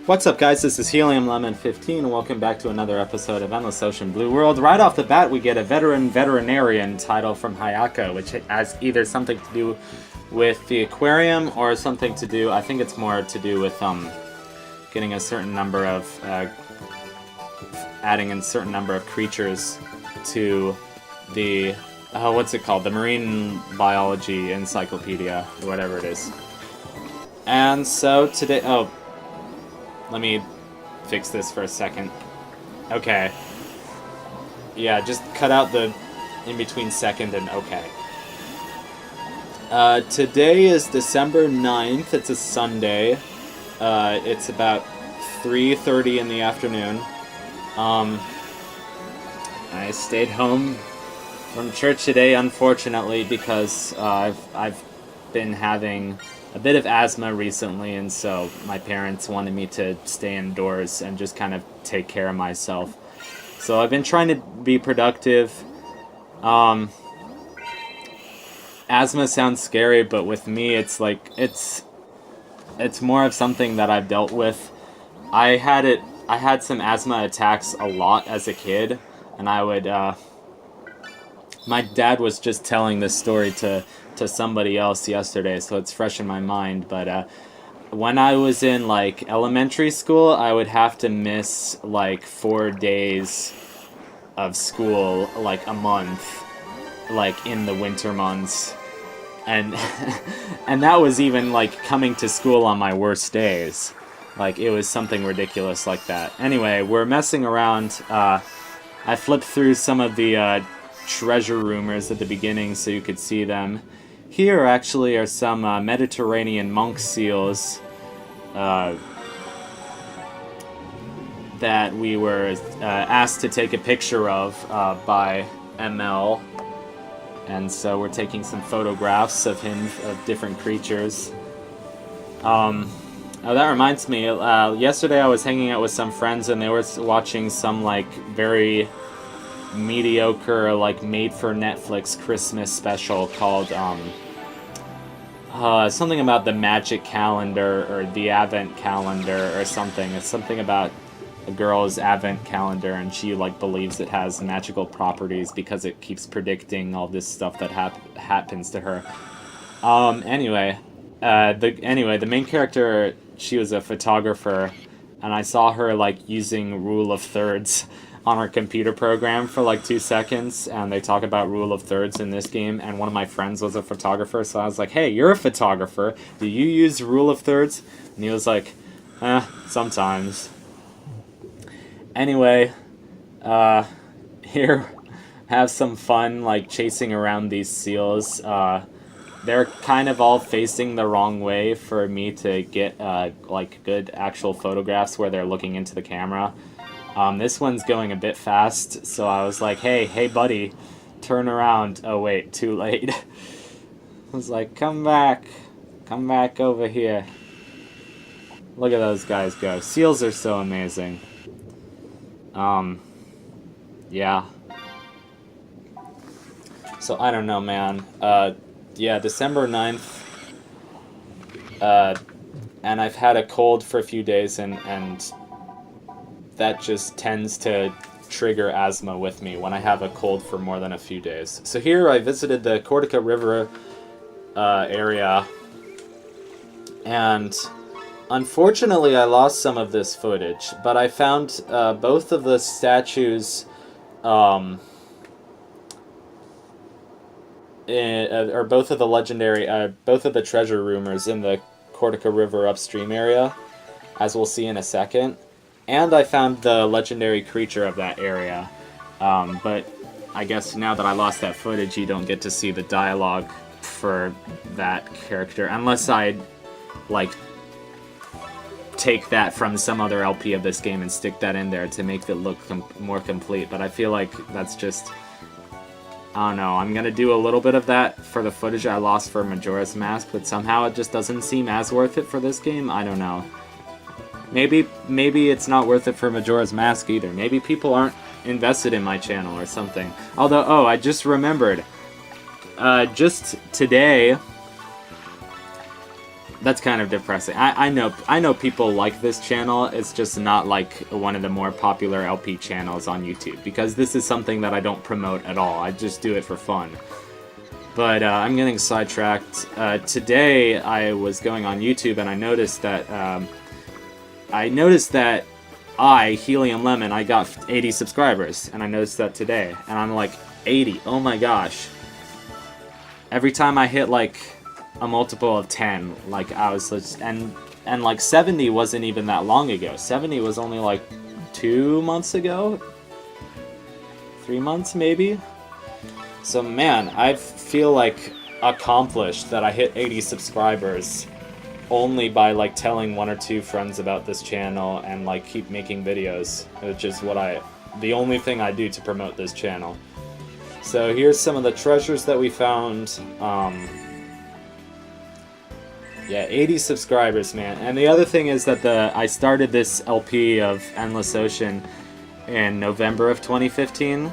What's up, guys? This is Helium Lemon 15, and welcome back to another episode of Endless Ocean Blue World. Right off the bat, we get a veterinarian title from Hayaka, which has either something to do with the aquarium or something to do, I think it's more to do with getting a certain number of, adding in a certain number of creatures to the, what's it called? The Marine Biology Encyclopedia, or whatever it is. And so today, let me fix this for a second. Okay. Yeah, just cut out the in-between second and okay. Today is December 9th. It's a Sunday. It's about 3:30 in the afternoon. I stayed home from church today, unfortunately, because I've been having a bit of asthma recently, and so my parents wanted me to stay indoors and just kind of take care of myself. So I've been trying to be productive. Asthma sounds scary, but with me it's like, it's more of something that I've dealt with. I had some asthma attacks a lot as a kid, and I would, my dad was just telling this story to somebody else yesterday, so it's fresh in my mind, but when I was in, like, elementary school, I would have to miss, like, 4 days of school, like, a month, like, in the winter months, and and that was even, like, coming to school on my worst days. Like, it was something ridiculous like that. Anyway, we're messing around. I flipped through some of the treasure rumors at the beginning so you could see them. Here actually are some Mediterranean monk seals that we were asked to take a picture of by ML, and so we're taking some photographs of him, of different creatures. Oh, that reminds me, yesterday I was hanging out with some friends and they were watching some, like, very mediocre, like, made-for-Netflix Christmas special called, something about the magic calendar, or the advent calendar, or something. It's something about a girl's advent calendar, and she, like, believes it has magical properties because it keeps predicting all this stuff that happens to her. Anyway, the main character, she was a photographer, and I saw her, like, using rule of thirds on our computer program for like 2 seconds, and they talk about rule of thirds in this game, and one of my friends was a photographer, so I was like, hey, you're a photographer, do you use rule of thirds? And he was like, sometimes. Anyway, here, have some fun, like, chasing around these seals. They're kind of all facing the wrong way for me to get, like, good actual photographs where they're looking into the camera. This one's going a bit fast, so I was like, hey buddy, turn around. Oh wait, too late. I was like, come back over here. Look at those guys go. Seals are so amazing. Yeah. So I don't know, man. Yeah, December 9th, and I've had a cold for a few days, and that just tends to trigger asthma with me when I have a cold for more than a few days. So here I visited the Cortica River area, and unfortunately I lost some of this footage, but I found both of the statues, or both of the legendary, both of the treasure rumors in the Cortica River upstream area, as we'll see in a second. And I found the legendary creature of that area, but I guess now that I lost that footage, you don't get to see the dialogue for that character, unless I, like, take that from some other LP of this game and stick that in there to make it look more complete, but I feel like that's just, I don't know, I'm gonna do a little bit of that for the footage I lost for Majora's Mask, but somehow it just doesn't seem as worth it for this game. I don't know. Maybe it's not worth it for Majora's Mask either. Maybe people aren't invested in my channel or something. Although, oh, I just remembered. Just today, that's kind of depressing. I know people like this channel. It's just not like one of the more popular LP channels on YouTube, because this is something that I don't promote at all. I just do it for fun. But I'm getting sidetracked. Today I was going on YouTube and I noticed that Helium Lemon, I got 80 subscribers, and I noticed that today, and I'm like, 80, oh my gosh. Every time I hit like a multiple of 10, like I was just, and like 70 wasn't even that long ago. 70 was only like 2 months ago, 3 months maybe. So man, I feel like accomplished that I hit 80 subscribers only by like telling 1 or 2 friends about this channel and like keep making videos, which is the only thing I do to promote this channel. So here's some of the treasures that we found. Yeah, 80 subscribers, man. And the other thing is that I started this LP of Endless Ocean in November of 2015.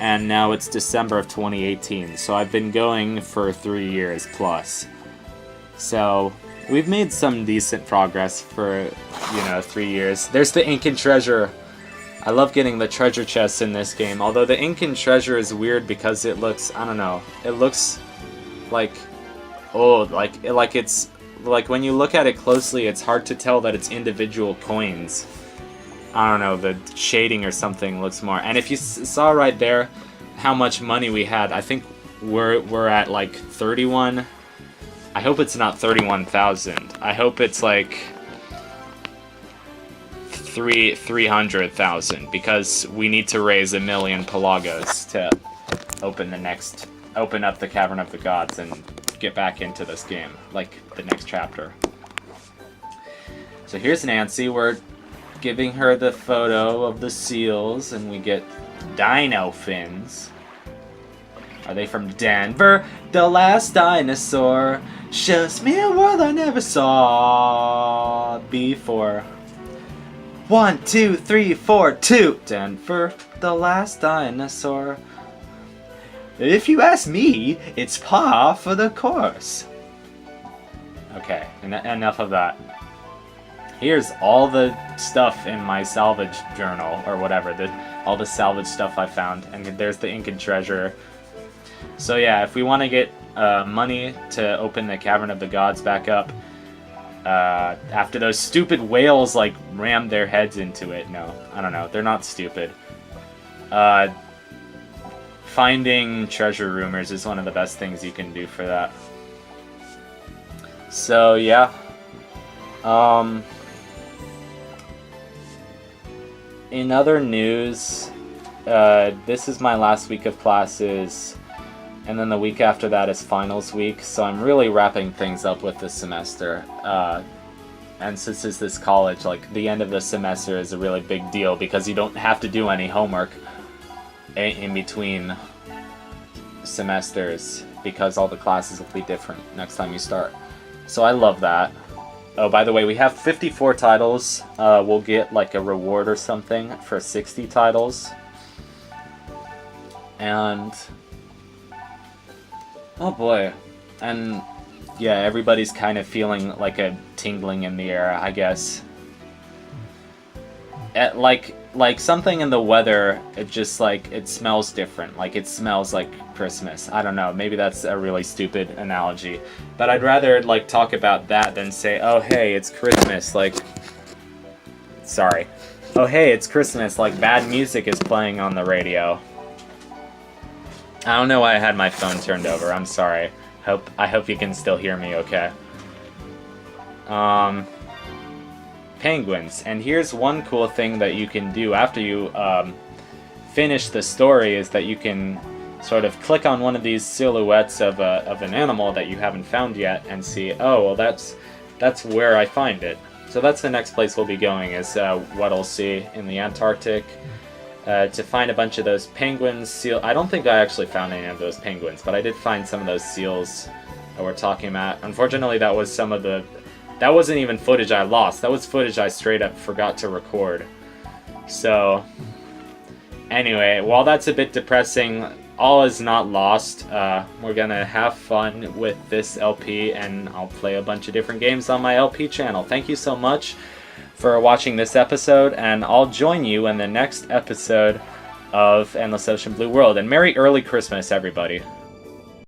And now it's December of 2018, so I've been going for 3 years plus. So we've made some decent progress for, 3 years. There's the Incan treasure. I love getting the treasure chests in this game, although the Incan treasure is weird because it looks, I don't know, it looks like old, like it's, like when you look at it closely, it's hard to tell that it's individual coins. I don't know, the shading or something looks more. And if you saw right there how much money we had, I think we're at like 31. I hope it's not 31,000. I hope it's like 300,000, because we need to raise 1 million Pelagos to open up the Cavern of the Gods and get back into this game, like the next chapter. So here's Nancy. We're giving her the photo of the seals, and we get dino fins. Are they from Denver? The last dinosaur shows me a world I never saw before. 1, 2, 3, 4, 2. Denver, the last dinosaur. If you ask me, it's par for the course. Okay, enough of that. Here's all the stuff in my salvage journal, or whatever, all the salvage stuff I found, and there's the Incan treasure. So yeah, if we want to get money to open the Cavern of the Gods back up, after those stupid whales like rammed their heads into it, no, I don't know, they're not stupid. Finding treasure rumors is one of the best things you can do for that. So yeah. In other news, this is my last week of classes, and then the week after that is finals week, so I'm really wrapping things up with this semester. And since it's this college, like, the end of the semester is a really big deal because you don't have to do any homework in between semesters, because all the classes will be different next time you start. So I love that. Oh, by the way, we have 54 titles. We'll get like a reward or something for 60 titles. And oh boy. And yeah, everybody's kind of feeling like a tingling in the air, I guess. Like something in the weather, it just like, it smells different. Like it smells like Christmas. I don't know, maybe that's a really stupid analogy. But I'd rather like talk about that than say, oh hey, it's Christmas, like, sorry. Oh hey, it's Christmas, like bad music is playing on the radio. I don't know why I had my phone turned over, I'm sorry. I hope you can still hear me okay. Penguins. And here's one cool thing that you can do after you finish the story, is that you can sort of click on one of these silhouettes of an animal that you haven't found yet and see, oh, well that's where I find it. So that's the next place we'll be going, is what I'll see in the Antarctic. To find a bunch of those penguins, seal. I don't think I actually found any of those penguins, but I did find some of those seals that we're talking about. Unfortunately, that was some of the... That wasn't even footage I lost. That was footage I straight up forgot to record. So, anyway, while that's a bit depressing, all is not lost. We're gonna have fun with this LP, and I'll play a bunch of different games on my LP channel. Thank you so much for watching this episode, and I'll join you in the next episode of Endless Ocean Blue World. And Merry Early Christmas, everybody.